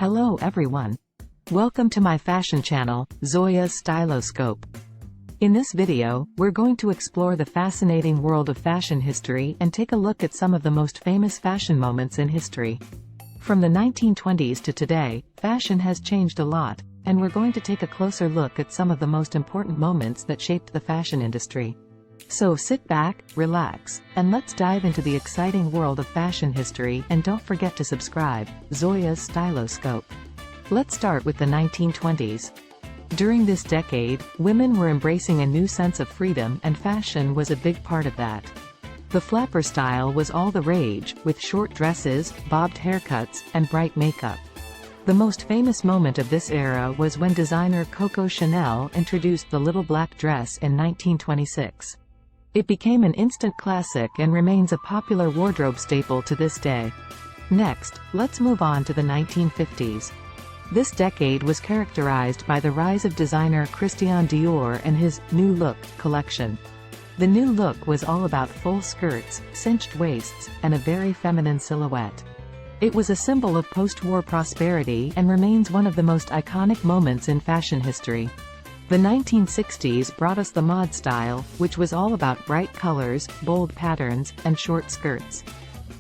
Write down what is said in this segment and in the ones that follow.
Hello everyone. Welcome to my fashion channel, Zoya's Styloscope. In this video, we're going to explore the fascinating world of fashion history and take a look at some of the most famous fashion moments in history. From the 1920s to today, fashion has changed a lot, and we're going to take a closer look at some of the most important moments that shaped the fashion industry. So sit back, relax, and let's dive into the exciting world of fashion history, and don't forget to subscribe, Zoya's Styloscope. Let's start with the 1920s. During this decade, women were embracing a new sense of freedom, and fashion was a big part of that. The flapper style was all the rage, with short dresses, bobbed haircuts, and bright makeup. The most famous moment of this era was when designer Coco Chanel introduced the little black dress in 1926. It became an instant classic and remains a popular wardrobe staple to this day. Next, let's move on to the 1950s. This decade was characterized by the rise of designer Christian Dior and his New Look collection. The new look was all about full skirts, cinched waists, and a very feminine silhouette. It was a symbol of post-war prosperity and remains one of the most iconic moments in fashion history. The 1960s brought us the mod style, which was all about bright colors, bold patterns, and short skirts.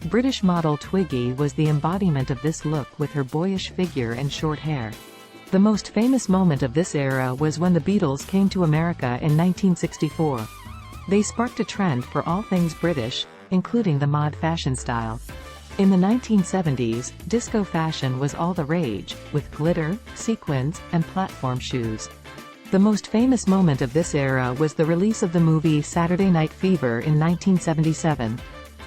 British model Twiggy was the embodiment of this look with her boyish figure and short hair. The most famous moment of this era was when the Beatles came to America in 1964. They sparked a trend for all things British, including the mod fashion style. In the 1970s, disco fashion was all the rage, with glitter, sequins, and platform shoes. The most famous moment of this era was the release of the movie Saturday Night Fever in 1977.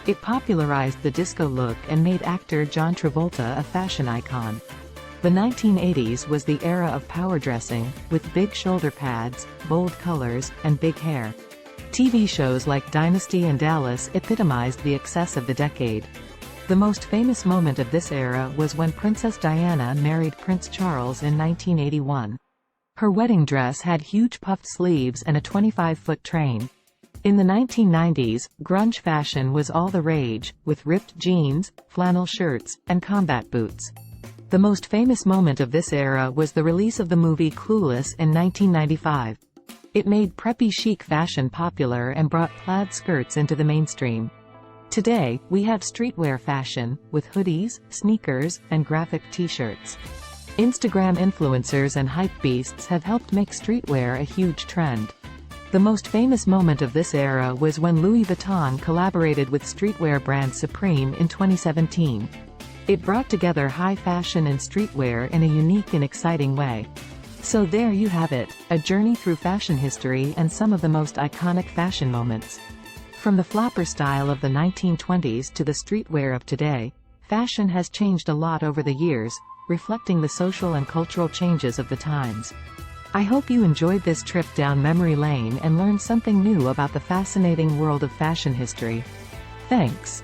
It popularized the disco look and made actor John Travolta a fashion icon. The 1980s was the era of power dressing, with big shoulder pads, bold colors, and big hair. TV shows like Dynasty and Dallas epitomized the excess of the decade. The most famous moment of this era was when Princess Diana married Prince Charles in 1981. Her wedding dress had huge puffed sleeves and a 25-foot train. In the 1990s, grunge fashion was all the rage, with ripped jeans, flannel shirts, and combat boots. The most famous moment of this era was the release of the movie Clueless in 1995. It made preppy chic fashion popular and brought plaid skirts into the mainstream. Today, we have streetwear fashion, with hoodies, sneakers, and graphic t-shirts. Instagram influencers and hypebeasts have helped make streetwear a huge trend. The most famous moment of this era was when Louis Vuitton collaborated with streetwear brand Supreme in 2017. It brought together high fashion and streetwear in a unique and exciting way. So there you have it, a journey through fashion history and some of the most iconic fashion moments. From the flapper style of the 1920s to the streetwear of today, fashion has changed a lot over the years, reflecting the social and cultural changes of the times. I hope you enjoyed this trip down memory lane and learned something new about the fascinating world of fashion history. Thanks.